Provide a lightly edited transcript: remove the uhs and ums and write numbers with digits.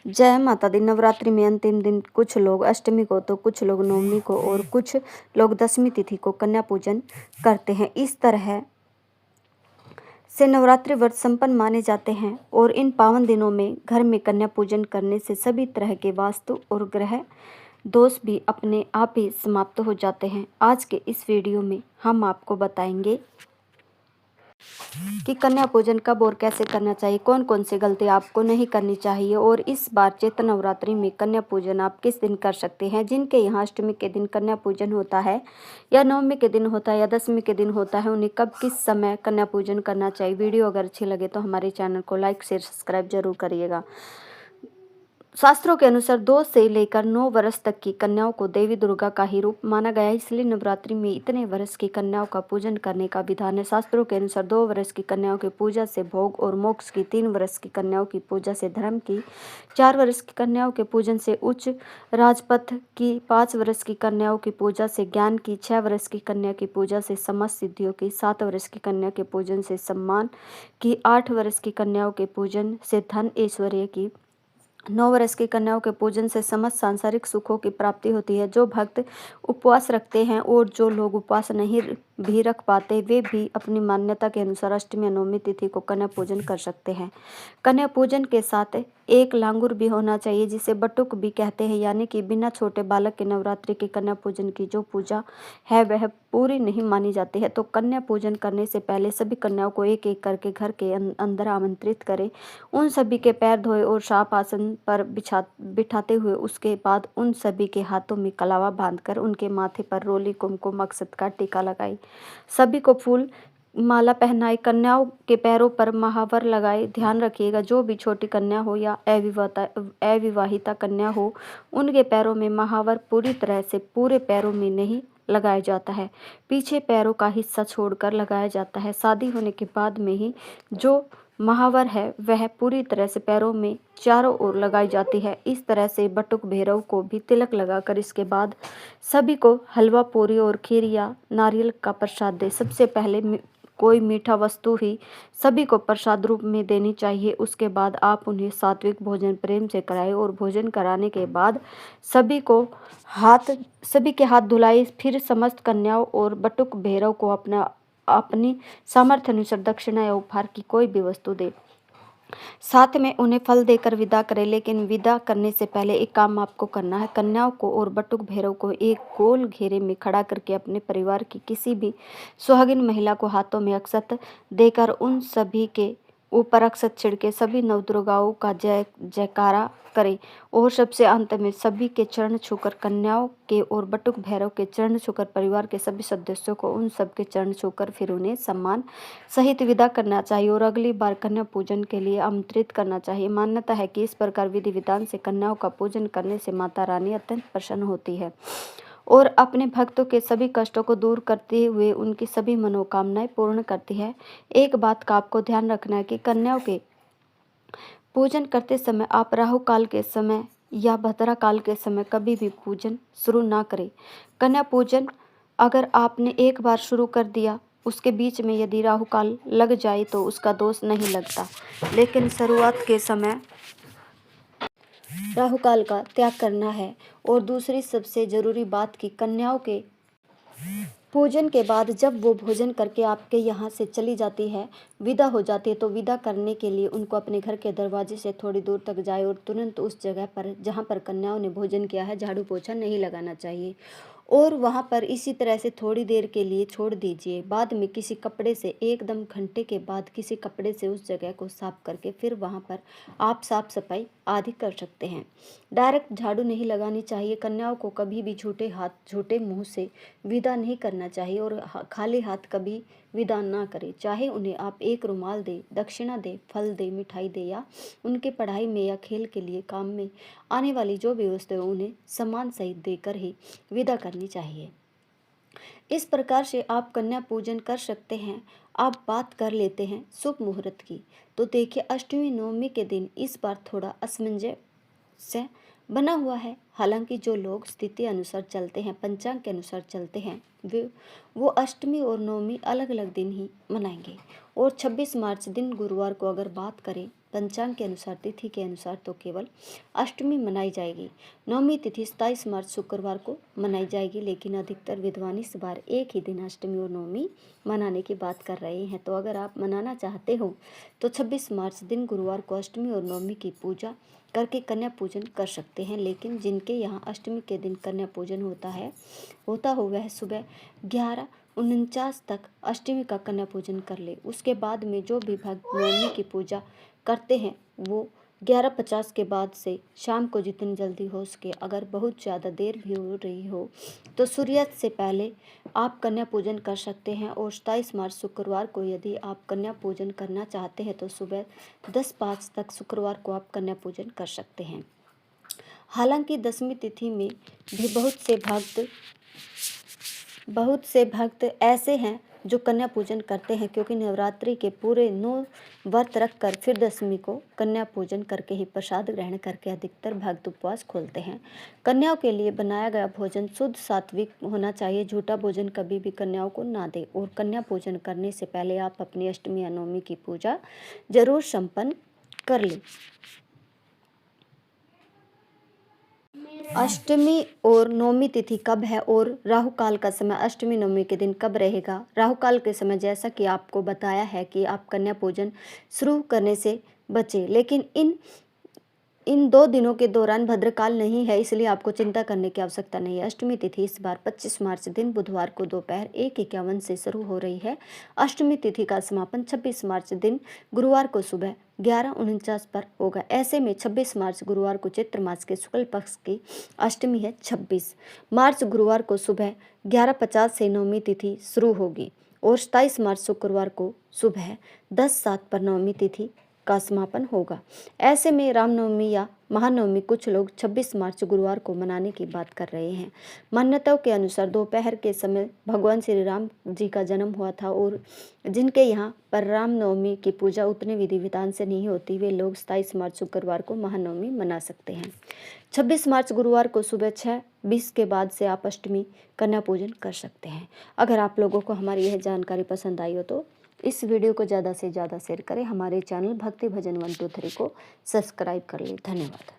जय माता दी। नवरात्रि में अंतिम दिन कुछ लोग अष्टमी को तो कुछ लोग नवमी को और कुछ लोग दशमी तिथि को कन्या पूजन करते हैं। इस तरह से नवरात्रि व्रत संपन्न माने जाते हैं और इन पावन दिनों में घर में कन्या पूजन करने से सभी तरह के वास्तु और ग्रह दोष भी अपने आप ही समाप्त हो जाते हैं। आज के इस वीडियो में हम आपको बताएंगे कि कन्या पूजन कब और कैसे करना चाहिए, कौन कौन सी गलती आपको नहीं करनी चाहिए और इस बार चैत्र नवरात्रि में कन्या पूजन आप किस दिन कर सकते हैं। जिनके यहाँ अष्टमी के दिन कन्या पूजन होता है या नवमी के दिन होता है या दशमी के दिन होता है, उन्हें कब किस समय कन्या पूजन करना चाहिए। वीडियो अगर अच्छी लगे तो हमारे चैनल को लाइक शेयर सब्सक्राइब जरूर करिएगा। शास्त्रों के अनुसार 2 से लेकर 9 वर्ष तक की कन्याओं को देवी दुर्गा का ही रूप माना गया है, इसलिए नवरात्रि में इतने वर्ष की कन्याओं का पूजन करने का विधान है। शास्त्रों के अनुसार 2 वर्ष की कन्याओं की पूजा से भोग और मोक्ष की, 3 वर्ष की कन्याओं की पूजा से धर्म की, 4 वर्ष की कन्याओं के पूजन से उच्च राजपथ की, 5 वर्ष की कन्याओं की पूजा से ज्ञान की, 6 वर्ष की कन्या की पूजा से समस्त सिद्धियों की, 7 वर्ष की कन्या के पूजन से सम्मान की, 8 वर्ष की कन्याओं के पूजन से धन ऐश्वर्य की, 9 वर्ष की कन्याओं के पूजन से समस्त सांसारिक सुखों की प्राप्ति होती है। जो भक्त उपवास रखते हैं और जो लोग उपवास नहीं भी रख पाते, वे भी अपनी मान्यता के अनुसार अष्टमी या नवमी तिथि को कन्या पूजन कर सकते हैं। कन्या पूजन के साथ एक लांगुर भी होना चाहिए, जिसे बटुक भी कहते हैं, यानी कि बिना छोटे बालक के नवरात्रि की कन्या पूजन की जो पूजा है वह पूरी नहीं मानी जाती है। तो कन्या पूजन करने से पहले सभी कन्याओं को एक एक करके घर के अंदर आमंत्रित करें, उन सभी के पैर धोए और शाप आसन पर बिठाते हुए उसके बाद उन सभी के हाथों में कलावा बांधकर उनके माथे पर रोली कुमकुम अक्षत का टीका लगाई, सभी को फूल माला पहनाई, कन्याओं के पैरों पर महावर लगाए। ध्यान रखिएगा, जो भी छोटी कन्या हो या अविवाहिता कन्या हो, उनके पैरों में महावर पूरी तरह से पूरे पैरों में नहीं लगाया जाता है, पीछे पैरों का हिस्सा छोड़कर लगाया जाता है। शादी होने के बाद में ही जो महावर है वह पूरी तरह से पैरों में चारों ओर लगाई जाती है। इस तरह से बटुक भैरव को भी तिलक लगाकर इसके बाद सभी को हलवा पूरी और खीर या नारियल का प्रसाद दे। सबसे पहले कोई मीठा वस्तु ही सभी को प्रसाद रूप में देनी चाहिए। उसके बाद आप उन्हें सात्विक भोजन प्रेम से कराएं और भोजन कराने के बाद सभी के हाथ धुलाए। फिर समस्त कन्याओं और बटुक भैरव को अपनी सामर्थ्य अनुसार दक्षिणा या उपहार की कोई भी वस्तु दे, साथ में उन्हें फल देकर विदा करें। लेकिन विदा करने से पहले एक काम आपको करना है, कन्याओं को और बटुक भैरव को एक गोल घेरे में खड़ा करके अपने परिवार की किसी भी सुहागिन महिला को हाथों में अक्षत देकर उन सभी के ऊपर अक्षत छिड़के सभी नवदुर्गाओं का जय जयकारा करें और सबसे अंत में सभी के चरण छूकर, कन्याओं के और बटुक भैरव के चरण छूकर, परिवार के सभी सदस्यों को उन सब के चरण छूकर फिर उन्हें सम्मान सहित विदा करना चाहिए और अगली बार कन्या पूजन के लिए आमंत्रित करना चाहिए। मान्यता है कि इस प्रकार विधि विधान से कन्याओं का पूजन करने से माता रानी अत्यंत प्रसन्न होती है और अपने भक्तों के सभी कष्टों को दूर करते हुए उनकी सभी मनोकामनाएं पूर्ण करती है। एक बात का आपको ध्यान रखना है कि कन्याओं के पूजन करते समय आप राहु काल के समय या भद्रा काल के समय कभी भी पूजन शुरू ना करें। कन्या पूजन अगर आपने एक बार शुरू कर दिया, उसके बीच में यदि राहु काल लग जाए तो उसका दोष नहीं लगता, लेकिन शुरुआत के समय राहु काल का त्याग करना है। और दूसरी सबसे जरूरी बात कि कन्याओं के पूजन के बाद जब वो भोजन करके आपके यहाँ से चली जाती है, विदा हो जाती है, तो विदा करने के लिए उनको अपने घर के दरवाजे से थोड़ी दूर तक जाए और तुरंत उस जगह पर जहाँ पर कन्याओं ने भोजन किया है झाड़ू पोछा नहीं लगाना चाहिए और वहाँ पर इसी तरह से थोड़ी देर के लिए छोड़ दीजिए। बाद में किसी कपड़े से एकदम घंटे के बाद किसी कपड़े से उस जगह को साफ करके फिर वहाँ पर आप साफ सफाई आदि कर सकते हैं। डायरेक्ट झाड़ू नहीं लगानी चाहिए। कन्याओं को कभी भी झूठे हाथ झूठे मुंह से विदा नहीं करना चाहिए और खाली हाथ कभी विदा ना करें। चाहे उन्हें आप एक रुमाल दे, दक्षिणा दे, फल दे, मिठाई दे या उनके पढ़ाई में या खेल के लिए काम में आने वाली जो भी वस्तुएं उन्हें सम्मान सहित देकर ही विदा करनी चाहिए। इस प्रकार से आप कन्या पूजन कर सकते हैं। आप बात कर लेते हैं शुभ मुहूर्त की। तो देखिए, अष्टमी नवमी के दिन इस बार थोड़ा असमंजस बना हुआ है। हालांकि जो लोग स्थिति अनुसार चलते हैं, पंचांग के अनुसार चलते हैं, वो अष्टमी और नवमी अलग अलग दिन ही मनाएंगे। और 26 मार्च दिन गुरुवार को अगर बात करें पंचांग के अनुसार, तिथि के अनुसार तो केवल अष्टमी मनाई जाएगी। नवमी तिथि 27 मार्च शुक्रवार को मनाई जाएगी, लेकिन अधिकतर विद्वान इस बार एक ही दिन अष्टमी और नवमी मनाने की बात कर रहे हैं। तो अगर आप मनाना चाहते हो तो 26 मार्च दिन गुरुवार को अष्टमी और नवमी की पूजा करके कन्या पूजन कर सकते हैं। लेकिन जिनके यहाँ अष्टमी के दिन कन्या पूजन होता हो वह सुबह 11:49 तक अष्टमी का कन्या पूजन कर ले। उसके बाद में जो भी भक्त नवमी की पूजा करते हैं वो 11:50 के बाद से शाम को जितनी जल्दी हो सके, अगर बहुत ज़्यादा देर भी हो रही हो तो सूर्यास्त से पहले आप कन्या पूजन कर सकते हैं। और 27 मार्च शुक्रवार को यदि आप कन्या पूजन करना चाहते हैं तो सुबह 10:05 तक शुक्रवार को आप कन्या पूजन कर सकते हैं। हालांकि दसवीं तिथि में भी बहुत से भक्त ऐसे हैं जो कन्या पूजन करते हैं, क्योंकि नवरात्रि के पूरे 9 व्रत रखकर फिर दशमी को कन्या पूजन करके ही प्रसाद ग्रहण करके अधिकतर भक्त उपवास खोलते हैं। कन्याओं के लिए बनाया गया भोजन शुद्ध सात्विक होना चाहिए। झूठा भोजन कभी भी कन्याओं को ना दे। और कन्या पूजन करने से पहले आप अपनी अष्टमी या नवमी की पूजा जरूर संपन्न कर लें। अष्टमी और नवमी तिथि कब है और राहु काल का समय अष्टमी नवमी के दिन कब रहेगा? राहु काल के समय जैसा कि आपको बताया है कि आप कन्या पूजन शुरू करने से बचें, लेकिन इन 2 दिनों के दौरान भद्रकाल नहीं है, इसलिए आपको चिंता करने की आवश्यकता नहीं है। अष्टमी तिथि इस बार 25 मार्च दिन बुधवार को दोपहर 1:51 से शुरू हो रही है। अष्टमी तिथि का समापन 26 मार्च दिन गुरुवार को सुबह 11:49 पर होगा। ऐसे में 26 मार्च गुरुवार को चैत्र मास के शुक्ल पक्ष की अष्टमी है। 26 मार्च गुरुवार को सुबह 11:50 से नवमी तिथि शुरू होगी और 27 मार्च शुक्रवार को सुबह 10:07 पर नवमी तिथि का समापन होगा। ऐसे में रामनवमी या महानवमी कुछ लोग 26 मार्च गुरुवार को मनाने की बात कर रहे हैं। मान्यताओं के अनुसार दोपहर के समय भगवान श्री राम जी का जन्म हुआ था और जिनके यहाँ पर रामनवमी की पूजा उतने विधि विधान से नहीं होती, वे लोग 27 मार्च शुक्रवार को महानवमी मना सकते हैं। 26 मार्च गुरुवार को सुबह 6:20 के बाद से आप अष्टमी कन्या पूजन कर सकते हैं। अगर आप लोगों को हमारी यह जानकारी पसंद आई हो तो इस वीडियो को ज़्यादा से ज़्यादा शेयर करें। हमारे चैनल भक्ति भजन 123 को सब्सक्राइब कर लें। धन्यवाद।